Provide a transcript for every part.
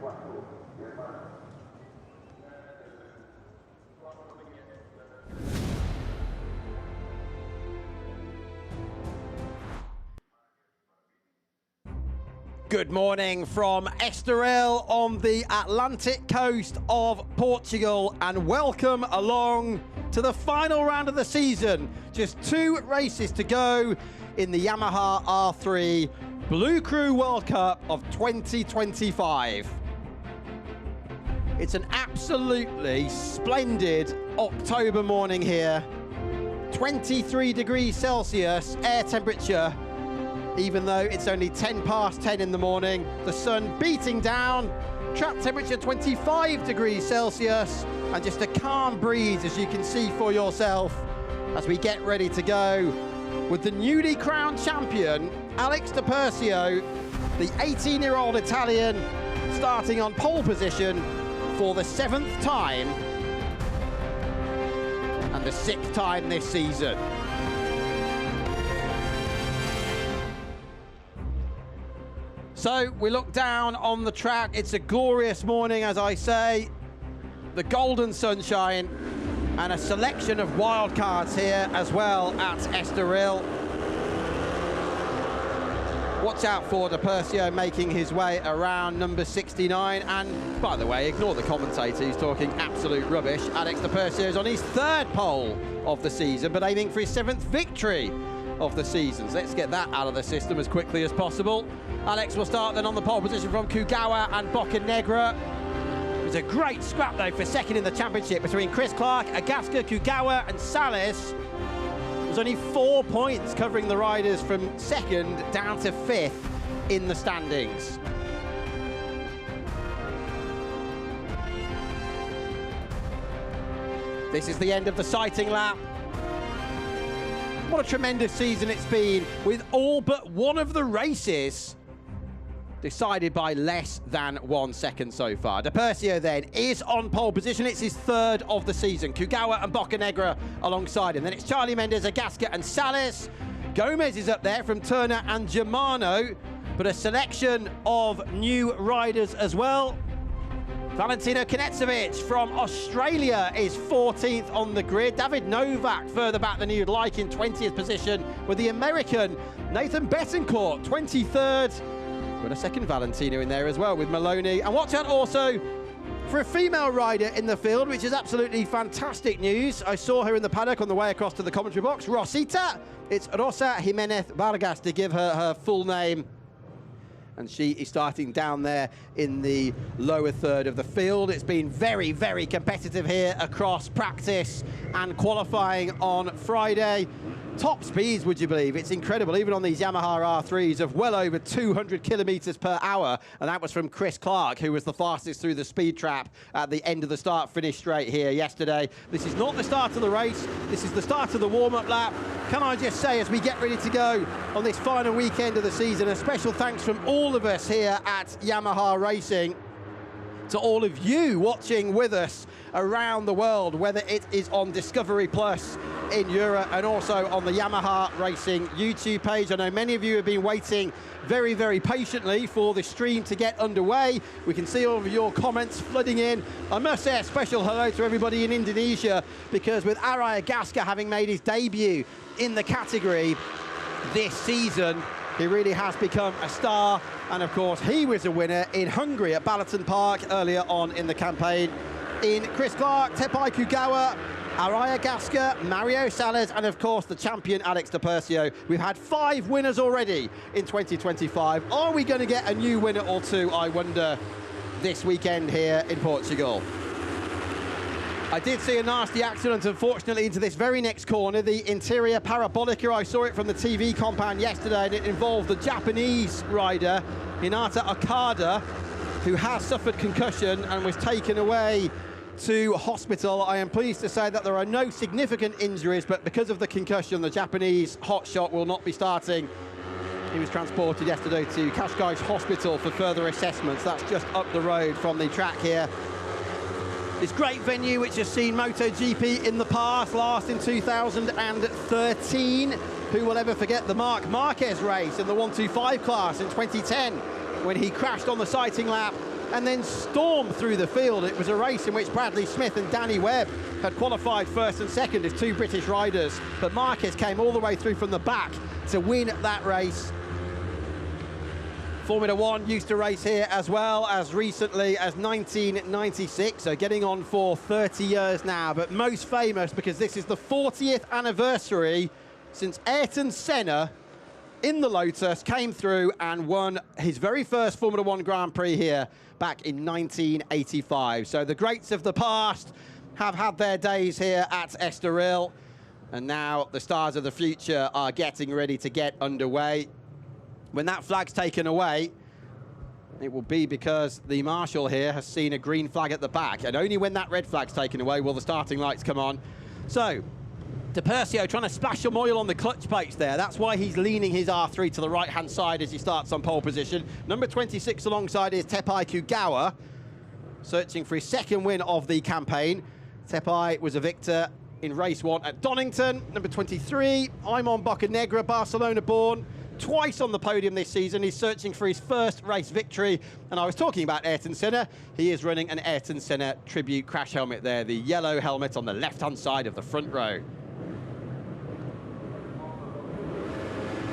Good morning from Estoril on the Atlantic coast of Portugal, and welcome along to the final round of the season. Just 2 races to go in the Yamaha R3 BLU CRU World Cup of 2025. It's an absolutely splendid October morning here. 23 degrees Celsius air temperature. Even though it's only 10 past 10 in the morning, the sun beating down, trap temperature 25 degrees Celsius, and just a calm breeze, as you can see for yourself, as we get ready to go with the newly crowned champion, Alex Di Persio, the 18-year-old Italian, starting on pole position for the 7th time and the 6th time this season. So we look down on the track. It's a glorious morning, as I say. The golden sunshine and a selection of wildcards here as well at Estoril. Watch out for Di Persio making his way around number 69. And by the way, ignore the commentator, he's talking absolute rubbish. Alex Di Persio is on his 3rd pole of the season, but aiming for his 7th victory of the season. So let's get that out of the system as quickly as possible. Alex will start then on the pole position from Kugawa and Boccanegra. It was a great scrap though for 2nd in the championship between Chris Clark, Agaska, Kugawa and Salas. It was only 4 points covering the riders from 2nd down to 5th in the standings. This is the end of the sighting lap. What a tremendous season it's been, with all but one of the races decided by less than 1 second so far. Di Persio then is on pole position. It's his 3rd of the season. Kugawa and Boccanegra alongside him. Then it's Charlie Mendes, Agaska and Salas. Gomez is up there from Turner and Germano, but a selection of new riders as well. Valentino Knežević from Australia is 14th on the grid. David Novak further back than you'd like in 20th position, with the American Nathan Betancourt 23rd. Got a 2nd Valentino in there as well with Maloney. And watch out also for a female rider in the field, which is absolutely fantastic news. I saw her in the paddock on the way across to the commentary box. Rosita. It's Rosa Jimenez Vargas, to give her full name. And she is starting down there in the lower 3rd of the field. It's been very, very competitive here across practice and qualifying on Friday. Top speeds, would you believe? It's incredible, even on these Yamaha R3s, of well over 200 kilometers per hour. And that was from Chris Clark, who was the fastest through the speed trap at the end of the start-finish straight here yesterday. This is not the start of the race. This is the start of the warm-up lap. Can I just say, as we get ready to go on this final weekend of the season, a special thanks from all of us here at Yamaha Racing to all of you watching with us around the world, whether it is on Discovery Plus in Europe and also on the Yamaha Racing YouTube page. I know many of you have been waiting very, very patiently for the stream to get underway. We can see all of your comments flooding in. I must say a special hello to everybody in Indonesia, because with Arai Agaska having made his debut in the category this season, he really has become a star. And of course, he was a winner in Hungary at Balaton Park earlier on in the campaign. In Chris Clark, Tepai Kugawa, Arai Agaska, Mario Salas, and of course the champion Alex Di Persio. We've had 5 winners already in 2025. Are we going to get a new winner or 2, I wonder, this weekend here in Portugal? I did see a nasty accident, unfortunately, into this very next corner, the interior parabolica. I saw it from the TV compound yesterday, and it involved the Japanese rider, Hinata Okada, who has suffered concussion and was taken away to hospital. I am pleased to say that there are no significant injuries, but because of the concussion, the Japanese hotshot will not be starting. He was transported yesterday to Cascais Hospital for further assessments. That's just up the road from the track here. This great venue, which has seen MotoGP in the past, last in 2013. Who will ever forget the Marc Marquez race in the 125 class in 2010, when he crashed on the sighting lap and then stormed through the field. It was a race in which Bradley Smith and Danny Webb had qualified first and second as two British riders, but Marquez came all the way through from the back to win that race. Formula One used to race here as well as recently as 1996, so getting on for 30 years now, but most famous because this is the 40th anniversary since Ayrton Senna in the Lotus came through and won his very first Formula One Grand Prix here back in 1985. So the greats of the past have had their days here at Estoril, and now the stars of the future are getting ready to get underway. When that flag's taken away, it will be because the marshal here has seen a green flag at the back, and only when that red flag's taken away will the starting lights come on. So, De Percio trying to splash some oil on the clutch plates there. That's why he's leaning his R3 to the right-hand side as he starts on pole position. Number 26 alongside is Tepai Kugawa, searching for his second win of the campaign. Tepai was a victor in race 1 at Donington. Number 23, Imon Bocanegra, Barcelona-born. Twice on the podium this season. He's searching for his first race victory. And I was talking about Ayrton Senna. He is running an Ayrton Senna tribute crash helmet there, the yellow helmet on the left-hand side of the front row.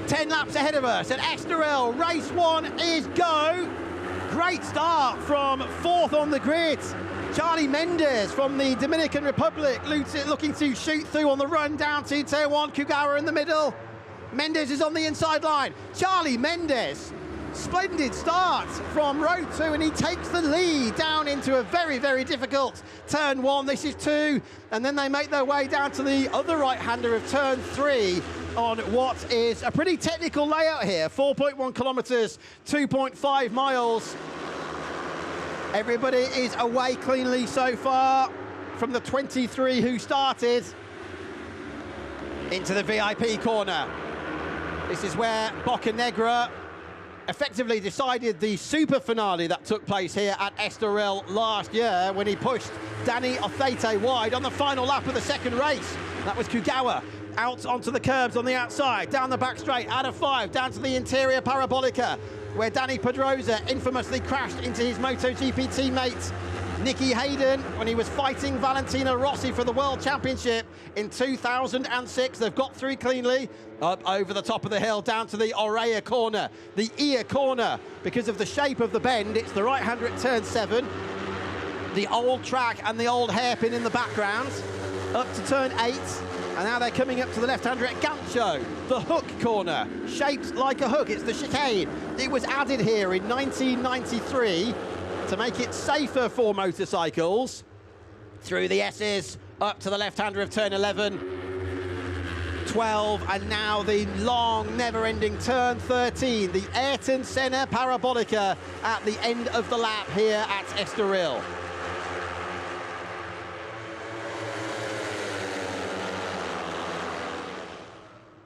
10 laps ahead of us at Estoril. Race 1 is go. Great start from 4th on the grid. Charlie Mendes from the Dominican Republic looking to shoot through on the run down to Tier 1. Kugawa in the middle. Mendes is on the inside line. Charlie Mendes, splendid start from row 2, and he takes the lead down into a very, very difficult turn 1. This is 2, and then they make their way down to the other right-hander of turn 3 on what is a pretty technical layout here. 4.1 kilometers, 2.5 miles. Everybody is away cleanly so far from the 23 who started into the VIP corner. This is where Bocanegra effectively decided the super finale that took place here at Estoril last year when he pushed Danny Othete wide on the final lap of the second race. That was Kugawa out onto the curbs on the outside, down the back straight, out of 5, down to the interior parabolica, where Danny Pedrosa infamously crashed into his MotoGP teammate Nicky Hayden when he was fighting Valentino Rossi for the World Championship in 2006. They've got through cleanly, up over the top of the hill, down to the Oreia corner, the Ia corner. Because of the shape of the bend, it's the right-hander at turn 7. The old track and the old hairpin in the background, up to turn 8. And now they're coming up to the left-hander at Gancho, the hook corner, shaped like a hook. It's the chicane. It was added here in 1993 to make it safer for motorcycles. Through the S's, up to the left-hander of turn 11, 12, and now the long, never-ending turn 13, the Ayrton Senna Parabolica at the end of the lap here at Estoril.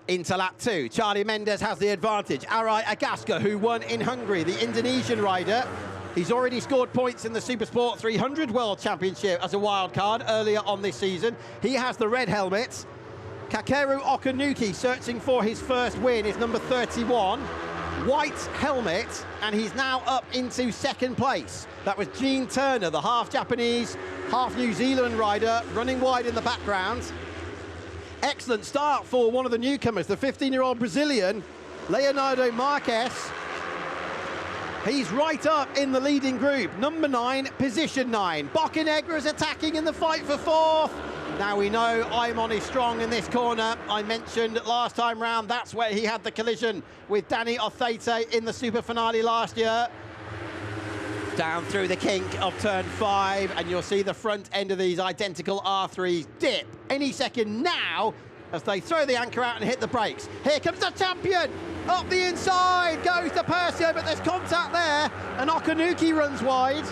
Into lap 2, Charlie Mendes has the advantage. Arai Agaska, who won in Hungary, the Indonesian rider. He's already scored points in the Supersport 300 World Championship as a wild card earlier on this season. He has the red helmet. Kakeru Okanuki, searching for his first win, is number 31. White helmet, and he's now up into second place. That was Gene Turner, the half Japanese, half New Zealand rider, running wide in the background. Excellent start for one of the newcomers, the 15-year-old Brazilian, Leonardo Marques. He's right up in the leading group. Number 9, position 9. Bocanegra is attacking in the fight for 4th. Now we know Imon is strong in this corner. I mentioned last time round, that's where he had the collision with Danny Othete in the super finale last year. Down through the kink of turn 5, and you'll see the front end of these identical R3s dip any second now as they throw the anchor out and hit the brakes. Here comes the champion! Up the inside goes De Percio, but there's contact there, and Okanuki runs wide.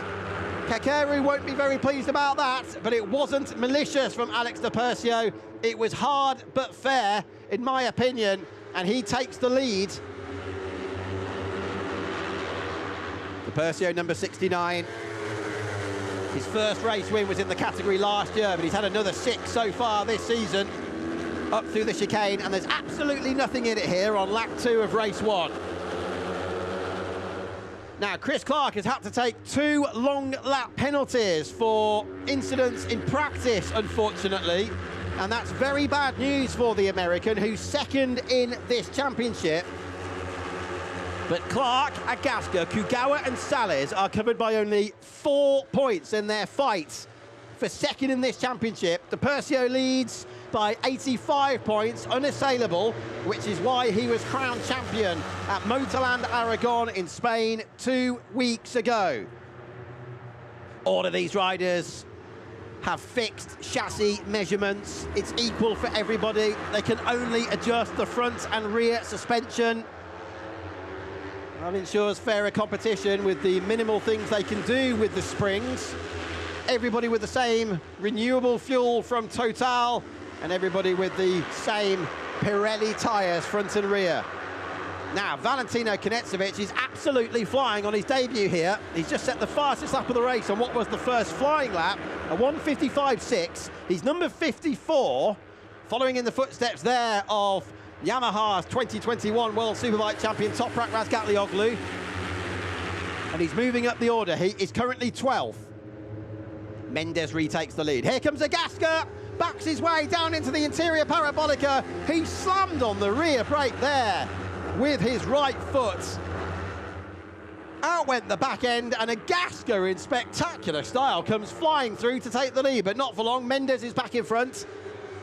Kakeru won't be very pleased about that, but it wasn't malicious from Alex De Percio. It was hard but fair, in my opinion, and he takes the lead. De Percio, number 69. His first race win was in the category last year, but he's had another 6 so far this season. Up through the chicane, and there's absolutely nothing in it here on lap 2 of race 1. Now, Chris Clark has had to take 2 long lap penalties for incidents in practice, unfortunately. And that's very bad news for the American, who's second in this championship. But Clark, Agaska, Kugawa and Sales are covered by only 4 points in their fight for second in this championship. DePercio leads by 85 points, unassailable, which is why he was crowned champion at Motorland Aragon in Spain 2 weeks ago. All of these riders have fixed chassis measurements. It's equal for everybody. They can only adjust the front and rear suspension. That ensures fairer competition with the minimal things they can do with the springs. Everybody with the same renewable fuel from Total, and everybody with the same Pirelli tyres, front and rear. Now, Valentino Konecevich is absolutely flying on his debut here. He's just set the fastest lap of the race on what was the first flying lap, a 1:55.6. He's number 54, following in the footsteps there of Yamaha's 2021 World Superbike champion Toprak Razgatlioglu. And he's moving up the order. He is currently 12th. Mendes retakes the lead. Here comes Agaska, backs his way down into the interior parabolica. He slammed on the rear brake there with his right foot. Out went the back end, and Agaska in spectacular style comes flying through to take the lead, but not for long. Mendes is back in front.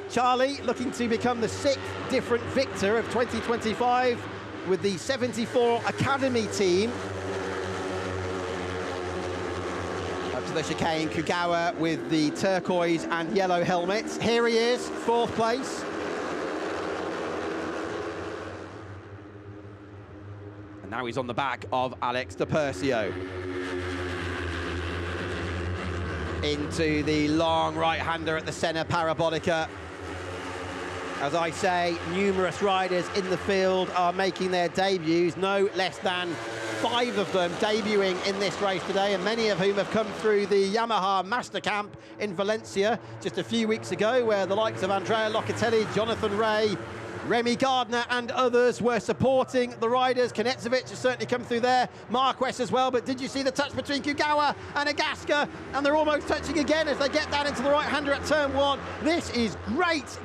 Charlie looking to become the 6th different victor of 2025 with the 74 Academy team. Up to the chicane, Kugawa with the turquoise and yellow helmets. Here he is, 4th place. And now he's on the back of Alex DePercio. Into the long right-hander at the centre parabolica. As I say, numerous riders in the field are making their debuts, no less than 5 of them debuting in this race today, and many of whom have come through the Yamaha Master Camp in Valencia just a few weeks ago, where the likes of Andrea Locatelli, Jonathan Ray, Remy Gardner and others were supporting the riders. Konecevich has certainly come through there, Marquez as well, but did you see the touch between Kugawa and Agaska? And they're almost touching again as they get down into the right-hander at turn 1. This is great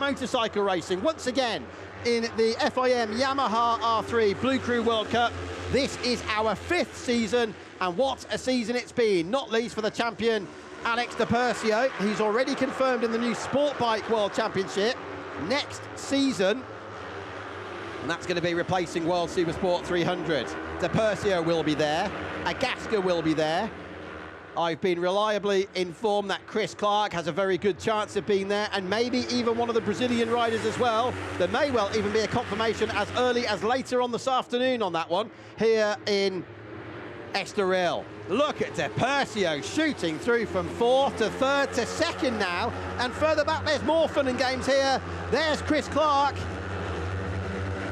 motorcycle racing. Once again, in the FIM Yamaha R3 Blue Crew World Cup. This is our 5th season, and what a season it's been, not least for the champion Alex DePercio. He's already confirmed in the new Sport Bike World Championship next season, and that's going to be replacing World Supersport 300. DePercio will be there, Agaska will be there. I've been reliably informed that Chris Clark has a very good chance of being there, and maybe even one of the Brazilian riders as well. There may well even be a confirmation as early as later on this afternoon on that one, here in Estoril. Look at DePercio shooting through from 4th to 3rd to 2nd now, and further back there's more fun and games here. There's Chris Clark.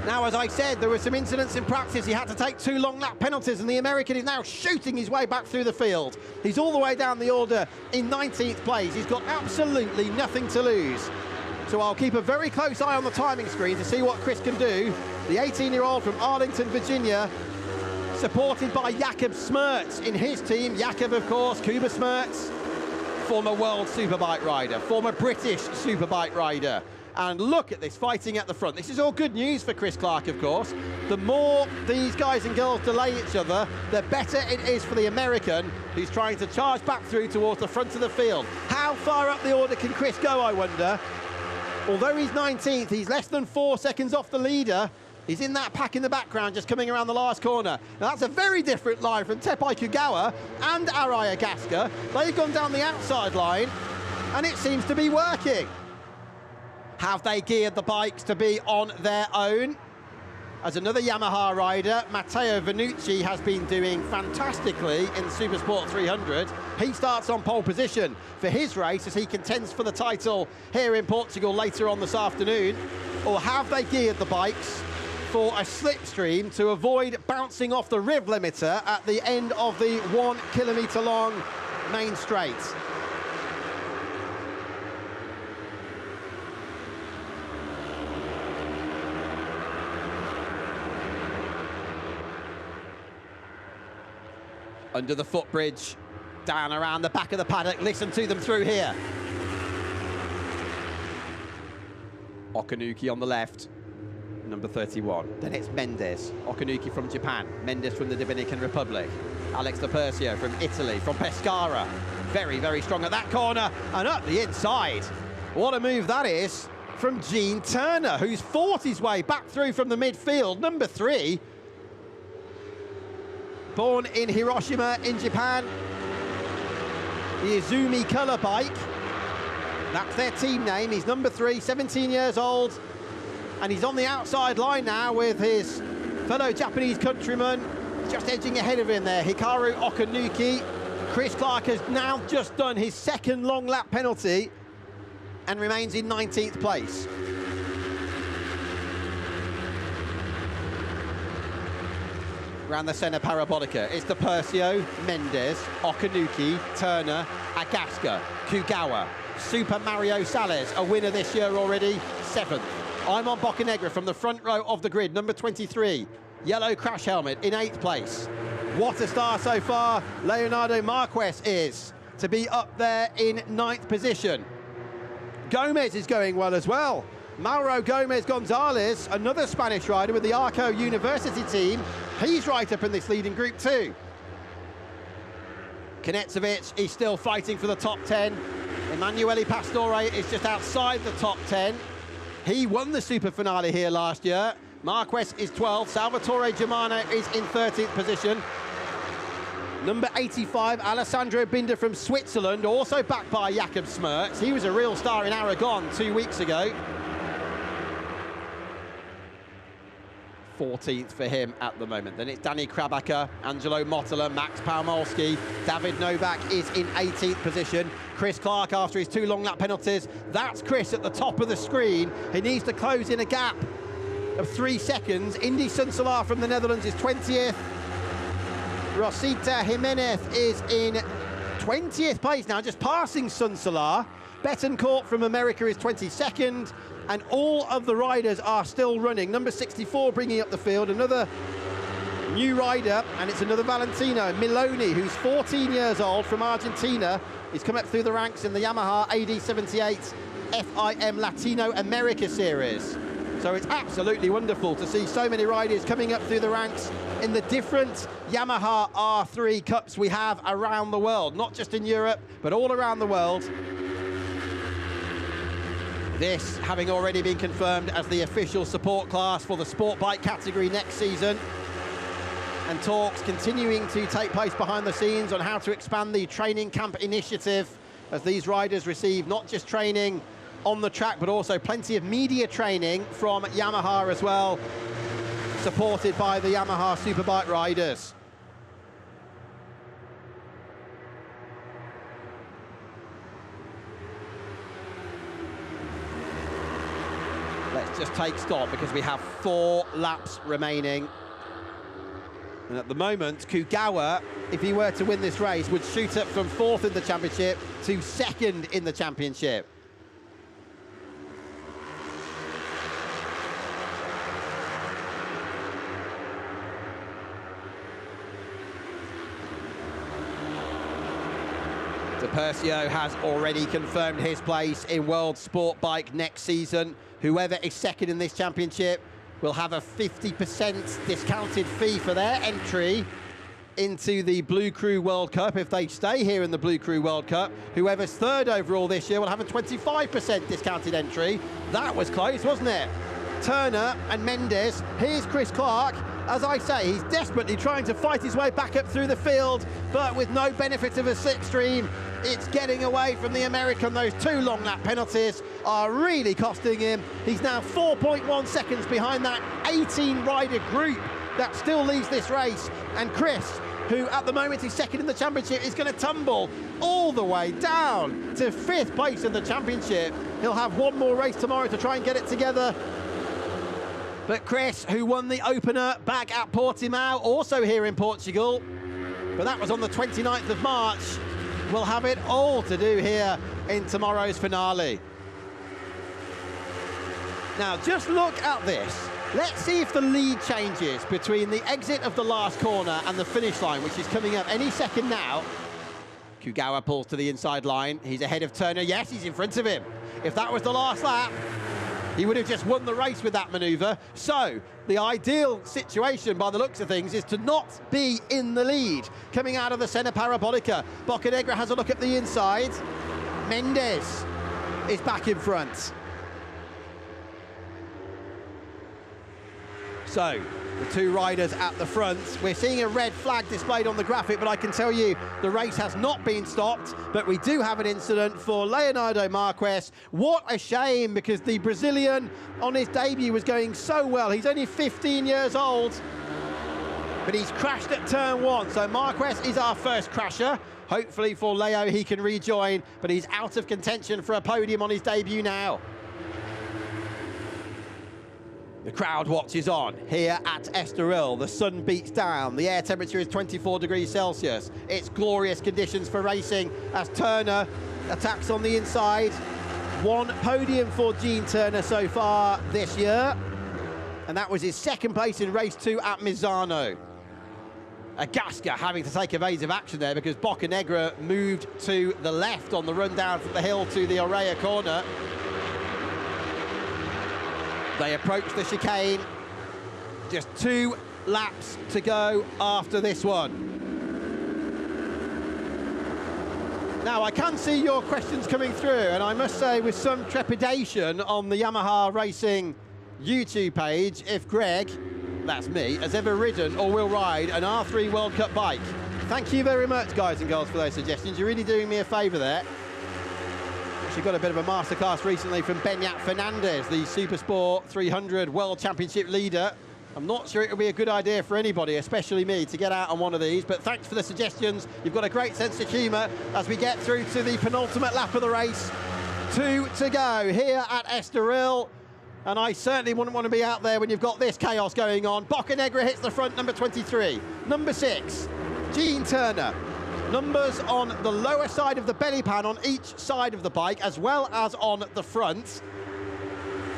Now, as I said, there were some incidents in practice. He had to take 2 long lap penalties, and the American is now shooting his way back through the field. He's all the way down the order in 19th place. He's got absolutely nothing to lose. So I'll keep a very close eye on the timing screen to see what Chris can do. The 18-year-old from Arlington, Virginia, supported by Jakob Smerts in his team. Jakob, of course, Kuba Smerts, former World Superbike rider, former British Superbike rider. And look at this fighting at the front. This is all good news for Chris Clark, of course. The more these guys and girls delay each other, the better it is for the American, who's trying to charge back through towards the front of the field. How far up the order can Chris go, I wonder? Although he's 19th, he's less than 4 seconds off the leader. He's in that pack in the background, just coming around the last corner. Now, that's a very different line from Tepai Kugawa and Arai Agaska. They've gone down the outside line, and it seems to be working. Have they geared the bikes to be on their own? As another Yamaha rider, Matteo Vanucci, has been doing fantastically in Supersport 300. He starts on pole position for his race as he contends for the title here in Portugal later on this afternoon. Or have they geared the bikes for a slipstream to avoid bouncing off the rev limiter at the end of the 1 kilometre long main straight? Under the footbridge, down around the back of the paddock. Listen to them through here. Okanuki on the left, number 31. Then it's Mendes. Okanuki from Japan. Mendes from the Dominican Republic. Alex Di Persio from Italy, from Pescara. Very, very strong at that corner and up the inside. What a move that is from Gene Turner, who's fought his way back through from the midfield. Number 3. Born in Hiroshima in Japan. The Izumi colour bike. That's their team name. He's number 3, 17 years old. And he's on the outside line now with his fellow Japanese countryman just edging ahead of him there. Hikaru Okanuki. Chris Clark has now just done his second long lap penalty and remains in 19th place. Around the centre parabolica, it's Di Persio, Mendes, Okanuki, Turner, Agaska, Kugawa, Super Mario Sales, a winner this year already, 7th. I'm on Boccanegra from the front row of the grid, number 23, yellow crash helmet in 8th place. What a star so far Leonardo Marquez is, to be up there in 9th position. Gomez is going well as well. Mauro Gomez Gonzalez, another Spanish rider with the Arco University team. He's right up in this leading group too. Konecevich is still fighting for the top 10. Emanuele Pastore is just outside the top 10. He won the super finale here last year. Marquez is 12th. Salvatore Germano is in 13th position. Number 85, Alessandro Binder from Switzerland, also backed by Jakob Smertz. He was a real star in Aragon 2 weeks ago. 14th for him at the moment. Then it's Danny Krabacher, Angelo Motola, Max Palmolski. David Novak is in 18th position. Chris Clark after his 2 long lap penalties. That's Chris at the top of the screen. He needs to close in a gap of 3 seconds. Indy Sunsolar from the Netherlands is 20th. Rosita Jimenez is in 20th place now, just passing Sunsolar. Betancourt from America is 22nd. And all of the riders are still running. Number 64 bringing up the field, another new rider, and it's another Valentino, Miloni, who's 14 years old from Argentina. He's come up through the ranks in the Yamaha AD78 FIM Latino America Series. So it's absolutely wonderful to see so many riders coming up through the ranks in the different Yamaha R3 Cups we have around the world, not just in Europe, but all around the world. This having already been confirmed as the official support class for the sport bike category next season. And talks continuing to take place behind the scenes on how to expand the training camp initiative as these riders receive not just training on the track, but also plenty of media training from Yamaha as well, supported by the Yamaha Superbike riders. Let's just take stock because we have 4 laps remaining. And at the moment, Kugawa, if he were to win this race, would shoot up from 4th in the championship to 2nd in the championship. Di Persio has already confirmed his place in World Sport Bike next season. Whoever is 2nd in this championship will have a 50% discounted fee for their entry into the BLU CRU World Cup if they stay here in the BLU CRU World Cup. Whoever's 3rd overall this year will have a 25% discounted entry. That was close, wasn't it? Turner and Mendes. Here's Chris Clark. As I say, he's desperately trying to fight his way back up through the field, but with no benefit of a slipstream. It's getting away from the American. Those 2 long lap penalties are really costing him. He's now 4.1 seconds behind that 18 rider group that still leads this race. And Chris, who at the moment is 2nd in the championship, is going to tumble all the way down to 5th place in the championship. He'll have 1 more race tomorrow to try and get it together. But Chris, who won the opener back at Portimao, also here in Portugal, but that was on the 29th of March, will have it all to do here in tomorrow's finale. Now, just look at this. Let's see if the lead changes between the exit of the last corner and the finish line, which is coming up any second now. Kugawa pulls to the inside line. He's ahead of Turner. Yes, he's in front of him. If that was the last lap, he would have just won the race with that manoeuvre. So the ideal situation, by the looks of things, is to not be in the lead. Coming out of the centre parabolica, Boccanegra has a look at the inside. Mendes is back in front. So, the two riders at the front. We're seeing a red flag displayed on the graphic, but I can tell you the race has not been stopped. But we do have an incident for Leonardo Marques. What a shame, because the Brazilian on his debut was going so well. He's only 15 years old, but he's crashed at turn 1. So Marques is our first crasher. Hopefully for Leo he can rejoin, but he's out of contention for a podium on his debut now. The crowd watch is on here at Estoril. The sun beats down. The air temperature is 24 degrees Celsius. It's glorious conditions for racing as Turner attacks on the inside. One podium for Gene Turner so far this year, and that was his second place in race 2 at Misano. Gasca having to take evasive action there because Boccanegra moved to the left on the run down from the hill to the Oreia corner. They approach the chicane. Just 2 laps to go after this one. Now, I can see your questions coming through, and I must say with some trepidation on the Yamaha Racing YouTube page, if Greg, that's me, has ever ridden or will ride an R3 World Cup bike. Thank you very much, guys and girls, for those suggestions. You're really doing me a favour there. She got a bit of a masterclass recently from Beñat Fernandez, the Supersport 300 World Championship leader. I'm not sure it would be a good idea for anybody, especially me, to get out on one of these, but thanks for the suggestions. You've got a great sense of humour as we get through to the penultimate lap of the race. 2 to go here at Estoril, and I certainly wouldn't want to be out there when you've got this chaos going on. Boccanegra hits the front, number 23. Number 6, Gene Turner. Numbers on the lower side of the belly pan on each side of the bike, as well as on the front.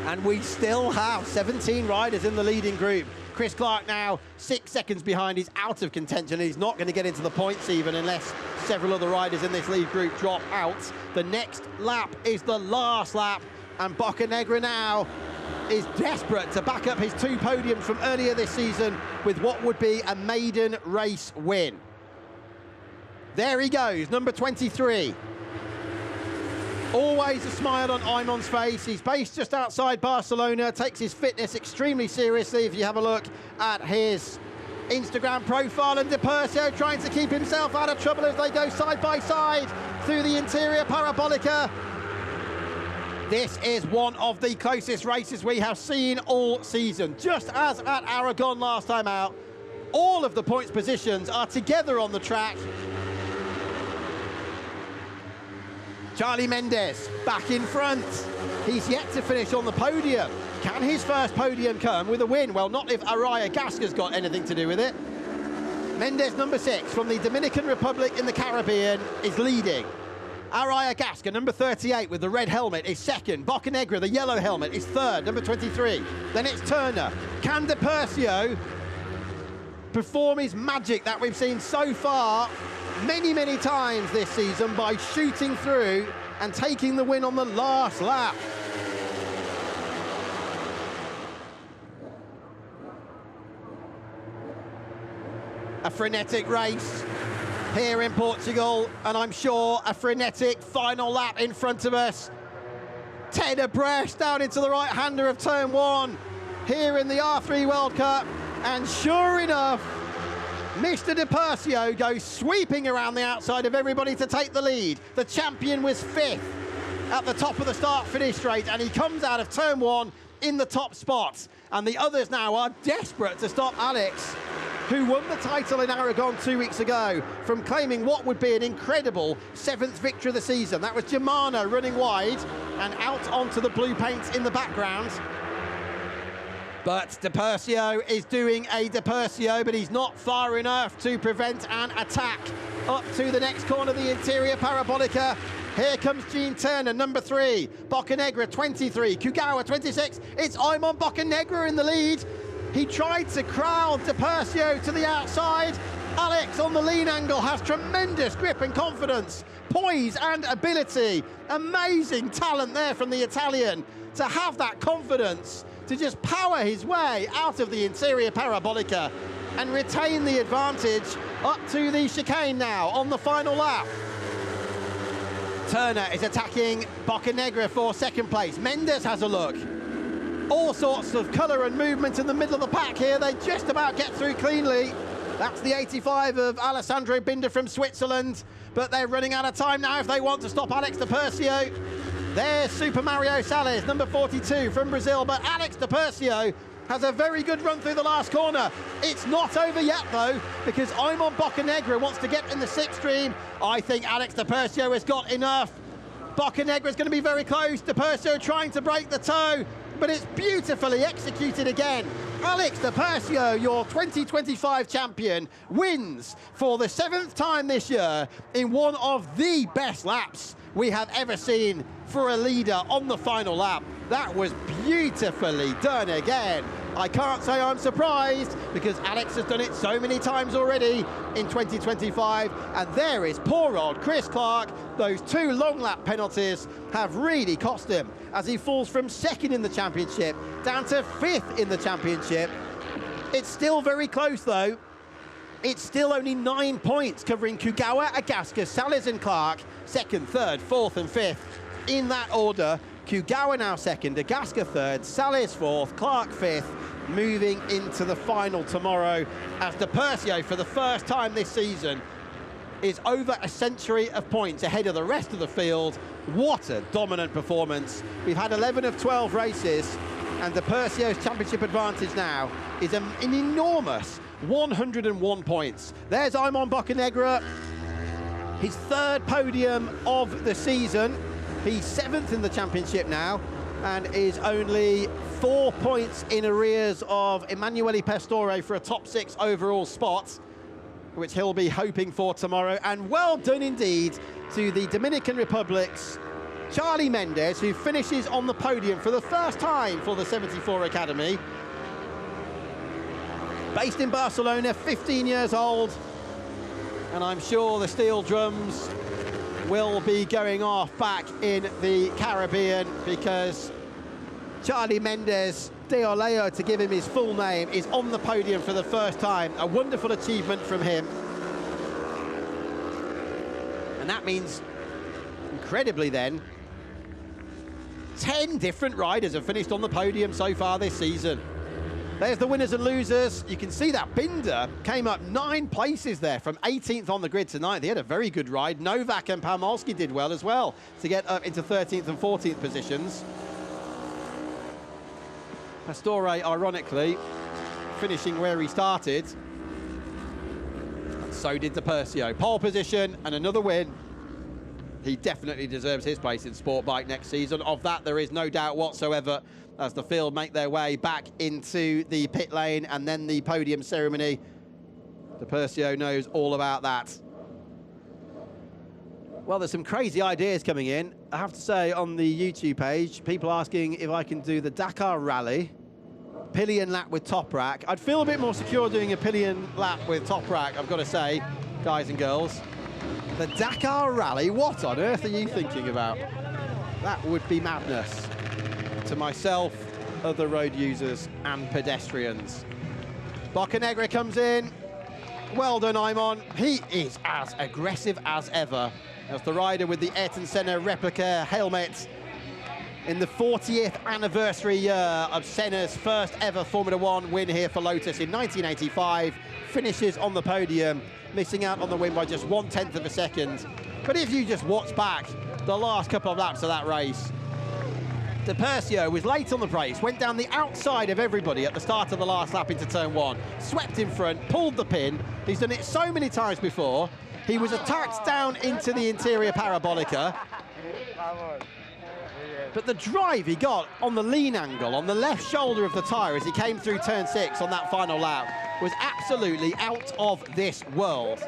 And we still have 17 riders in the leading group. Chris Clark now 6 seconds behind. He's out of contention. He's not going to get into the points even unless several other riders in this lead group drop out. The next lap is the last lap, and Boccanegra now is desperate to back up his 2 podiums from earlier this season with what would be a maiden race win. There he goes, number 23. Always a smile on Imon's face. He's based just outside Barcelona, takes his fitness extremely seriously. If you have a look at his Instagram profile, and De Persio trying to keep himself out of trouble as they go side by side through the interior parabolica. This is one of the closest races we have seen all season. Just as at Aragon last time out, all of the points positions are together on the track. Charlie Mendes back in front. He's yet to finish on the podium. Can his first podium come with a win? Well, not if Araya Gasca's got anything to do with it. Mendes, number 6, from the Dominican Republic in the Caribbean, is leading. Araya Gasca, number 38, with the red helmet, is second. Boccanegra, the yellow helmet, is third, number 23. Then it's Turner. Can De Persio perform his magic that we've seen so far many times this season by shooting through and taking the win on the last lap? A frenetic race here in Portugal, and I'm sure a frenetic final lap in front of us. 10 abreast down into the right-hander of turn 1 here in the R3 World Cup, and sure enough, Mr. De Persio goes sweeping around the outside of everybody to take the lead. The champion was 5th at the top of the start-finish straight, and he comes out of turn 1 in the top spot. And the others now are desperate to stop Alex, who won the title in Aragon 2 weeks ago, from claiming what would be an incredible 7th victory of the season. That was Germano running wide and out onto the blue paint in the background. But De Persio is doing a De Persio, but he's not far enough to prevent an attack up to the next corner, the interior parabolica. Here comes Gene Turner, number 3. Boccanegra, 23. Kugawa, 26. It's Aimon Boccanegra in the lead. He tried to crowd De Percio to the outside. Alex on the lean angle has tremendous grip and confidence, poise and ability. Amazing talent there from the Italian to have that confidence to just power his way out of the interior parabolica and retain the advantage up to the chicane now on the final lap. Turner is attacking Boccanegra for second place. Mendes has a look. All sorts of colour and movement in the middle of the pack here. They just about get through cleanly. That's the 85 of Alessandro Binder from Switzerland, but they're running out of time now if they want to stop Alex De Percio. There's Super Mario Salles, number 42 from Brazil, but Alex De Percio has a very good run through the last corner. It's not over yet though, because Aimon Boccanegra wants to get in the slipstream. I think Alex De Percio has got enough. Boccanegra is going to be very close. De Percio trying to break the toe, but it's beautifully executed again. Alex De Percio, your 2025 champion, wins for the 7th time this year in one of the best laps we have ever seen for a leader on the final lap. That was beautifully done again. I can't say I'm surprised because Alex has done it so many times already in 2025. And there is poor old Chris Clark. Those 2 long lap penalties have really cost him as he falls from 2nd in the championship down to 5th in the championship. It's still very close though. It's still only 9 points covering Kugawa, Agaska, Salles and Clark, 2nd, 3rd, 4th and 5th. In that order, Kugawa now 2nd, Agaska 3rd, Salles 4th, Clark 5th, moving into the final tomorrow as De Percio, for the first time this season, is over a century of points ahead of the rest of the field. What a dominant performance. We've had 11 of 12 races, and De Percio's championship advantage now is an enormous 101 points. There's Aimon Boccanegra, his 3rd podium of the season. He's 7th in the championship now and is only 4 points in arrears of Emanuele Pastore for a top 6 overall spot, which he'll be hoping for tomorrow. And well done indeed to the Dominican Republic's Charlie Mendes, who finishes on the podium for the first time for the 74 Academy. Based in Barcelona, 15 years old, and I'm sure the steel drums will be going off back in the Caribbean because Charlie Mendes de Oleo, to give him his full name, is on the podium for the first time. A wonderful achievement from him. And that means, incredibly then, 10 different riders have finished on the podium so far this season. There's the winners and losers. You can see that Binder came up 9 places there from 18th on the grid tonight. They had a very good ride. Novak and Palmolsky did well as well to get up into 13th and 14th positions. Pastore, ironically, finishing where he started. And so did De Percio. Pole position and another win. He definitely deserves his place in Sport Bike next season. Of that, there is no doubt whatsoever, as the field make their way back into the pit lane and then the podium ceremony. De Percio knows all about that. Well, there's some crazy ideas coming in. I have to say, on the YouTube page, people asking if I can do the Dakar Rally, pillion lap with top rack. I'd feel a bit more secure doing a pillion lap with top rack, I've got to say, guys and girls. The Dakar Rally, what on earth are you thinking about? That would be madness to myself, other road users and pedestrians. Boccanegra comes in. Well done, Aimon. He is as aggressive as ever as the rider with the Ayrton Senna replica helmet in the 40th anniversary year of Senna's first ever Formula One win here for Lotus in 1985. Finishes on the podium, missing out on the win by just 1/10 of a second. But if you just watch back the last couple of laps of that race, De Percio was late on the brakes, went down the outside of everybody at the start of the last lap into turn 1, swept in front, pulled the pin. He's done it so many times before. He was attacked down into the interior parabolica. But the drive he got on the lean angle, on the left shoulder of the tyre as he came through turn 6 on that final lap, was absolutely out of this world.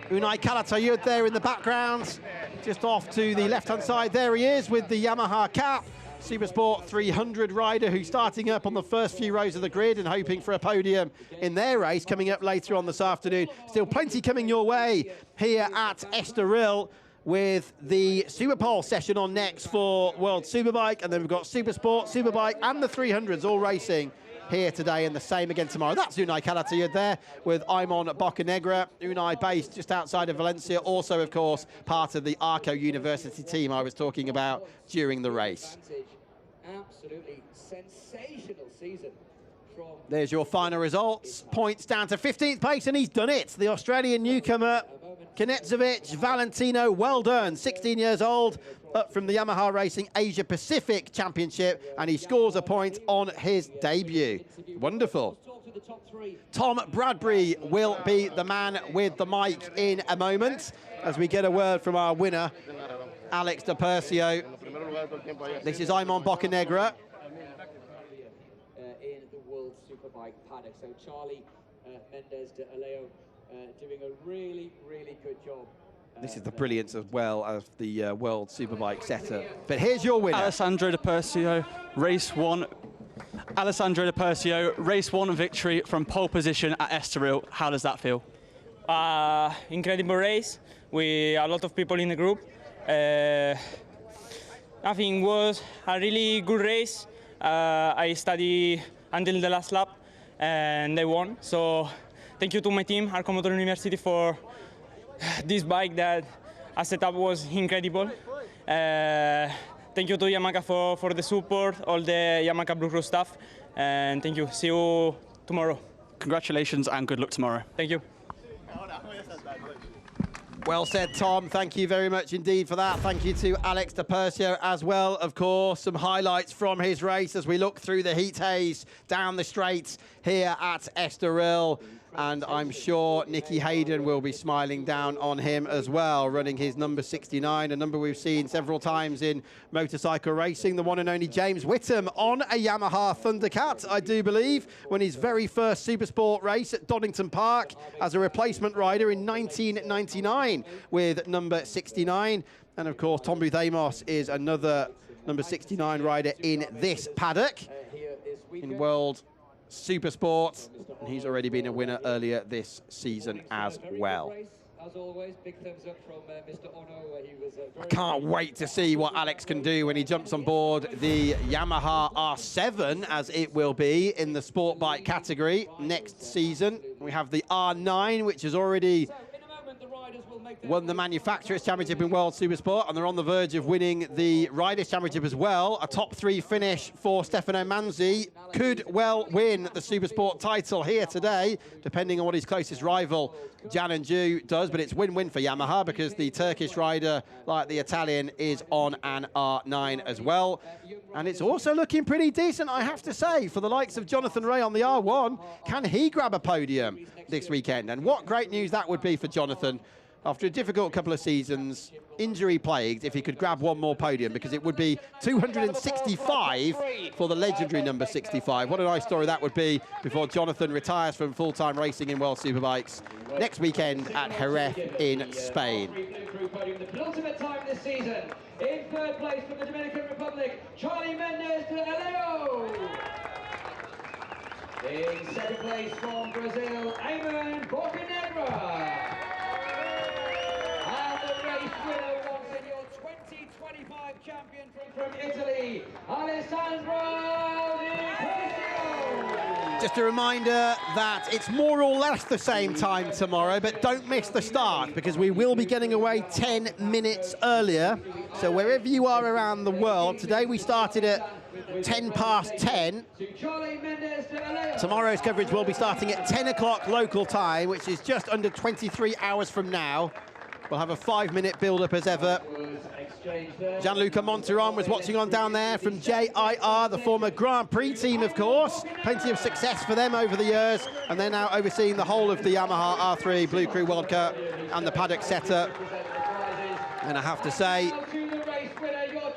Unai Calatayud there in the background, Just off to the left-hand side, there he is with the Yamaha cap. Supersport 300 rider who's starting up on the first few rows of the grid and hoping for a podium in their race coming up later on this afternoon. Still plenty coming your way here at Estoril, with the Superpole session on next for World Superbike, and then we've got Supersport, Superbike and the 300s all racing here today, and the same again tomorrow. That's Unai Calatayud there with Aimon Bocanegra. Unai based just outside of Valencia, also of course part of the Arco University team I was talking about during the race. Absolutely sensational season. There's your final results. Points down to 15th place, and he's done it. The Australian newcomer, Knezovich Valentino, well done. 16 years old, up from the Yamaha Racing Asia Pacific Championship, and he scores a point on his debut. Wonderful. Tom Bradbury will be the man with the mic in a moment, as we get a word from our winner, Alex De Percio. This is Aimon Bocanegra. In the World Superbike paddock. So Charlie Mendes de Aleo doing a really, really good job. This is the brilliance as well of the World Superbike setup. But here's your winner. Alessandro De Percio, race one. Alessandro De Percio, race one victory from pole position at Estoril. How does that feel? Incredible race with a lot of people in the group. I think it was a really good race. I studied until the last lap and I won. So thank you to my team, Arco Motor University, for this bike that I set up was incredible. Thank you to Yamaha for the support, all the Yamaha Blue CRU staff, and thank you. See you tomorrow. Congratulations and good luck tomorrow. Thank you. Well said, Tom. Thank you very much indeed for that. Thank you to Alex De Percio as well, of course. Some highlights from his race as we look through the heat haze down the straight here at Estoril. And I'm sure Nicky Hayden will be smiling down on him as well, running his number 69, a number we've seen several times in motorcycle racing. The one and only James Whittam on a Yamaha Thundercat, I do believe, when his very first Supersport race at Donington Park as a replacement rider in 1999 with number 69. And of course, Tom Booth Amos is another number 69 rider in this paddock in World Supersport, and he's already been a winner earlier this season as well. As always, big thumbs up from Mr. Ono. He was I can't wait to see what Alex can do when he jumps on board the Yamaha R7, as it will be in the sport bike category next season. We have the R9, which has already won the Manufacturers' Championship in World Supersport, and they're on the verge of winning the Riders' Championship as well. A top 3 finish for Stefano Manzi could well win the Supersport title here today, depending on what his closest rival, Jan and Ju, does. But it's win-win for Yamaha because the Turkish rider, like the Italian, is on an R9 as well. And it's also looking pretty decent, I have to say, for the likes of Jonathan Ray on the R1. Can he grab a podium this weekend? And what great news that would be for Jonathan. After a difficult couple of seasons, injury-plagued, if he could grab one more podium, because it would be 265 for the legendary number 65. What a nice story that would be before Jonathan retires from full-time racing in World Superbikes next weekend at Jerez in Spain. The penultimate time this season. In third place from the Dominican Republic, Charlie Mendes de Aleo. In second place from Brazil, Aimon Bocanegra. Winner once in your 2025 champion from Italy, Alessandro Di Percio. Just a reminder that it's more or less the same time tomorrow, but don't miss the start because we will be getting away 10 minutes earlier. So wherever you are around the world, today we started at 10 past 10. Tomorrow's coverage will be starting at 10 o'clock local time, which is just under 23 hours from now. We'll have a 5-minute build-up as ever. Gianluca Monteron was watching on down there from JIR, the former Grand Prix team, of course. Plenty of success for them over the years, and they're now overseeing the whole of the Yamaha R3 Blue CRU World Cup and the paddock setup. And I have to say,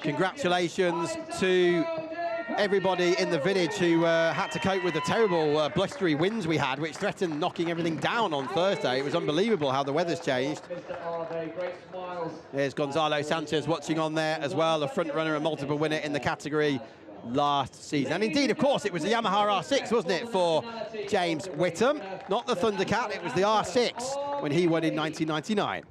congratulations to everybody in the village who had to cope with the terrible blustery winds we had, which threatened knocking everything down on Thursday. It was unbelievable how the weather's changed. There's Gonzalo Sanchez watching on there as well, a front runner and multiple winner in the category last season. And indeed, of course, it was the Yamaha R6, wasn't it, for James Whittam? Not the Thundercat, it was the R6 when he won in 1999.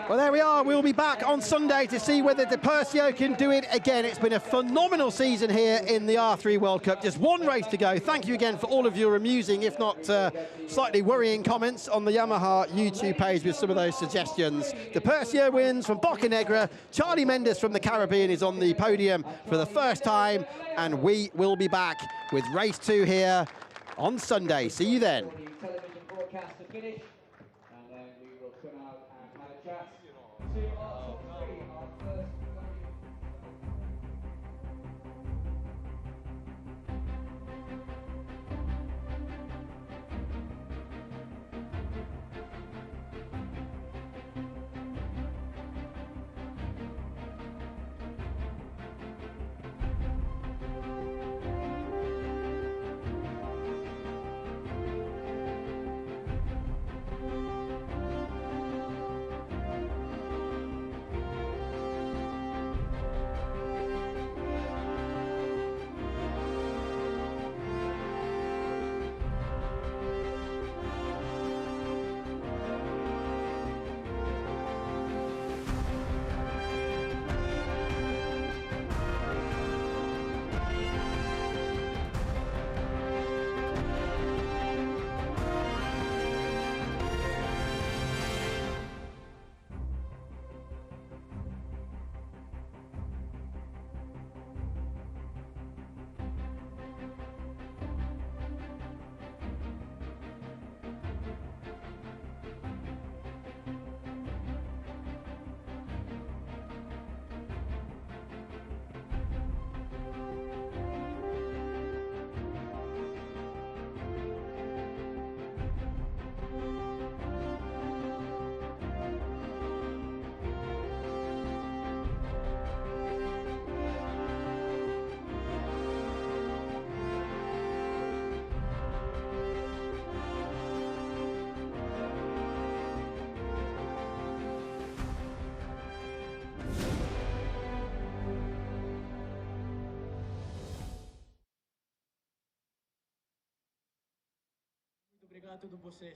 Well, there we are. We'll be back on Sunday to see whether Di Persio can do it again. It's been a phenomenal season here in the R3 World Cup. Just one race to go. Thank you again for all of your amusing, if not slightly worrying comments on the Yamaha YouTube page with some of those suggestions. Di Persio wins from Boccanegra. Charlie Mendes from the Caribbean is on the podium for the first time. And we will be back with race 2 here on Sunday. See you then. Television broadcast to finish, and then we will come out and have a chat to our top 3, our first. Obrigado a todos vocês.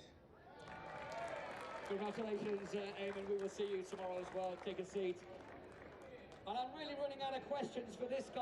Congratulations, Eamon. We will see you tomorrow as well. Take a seat. And I'm really running out of questions for this guy.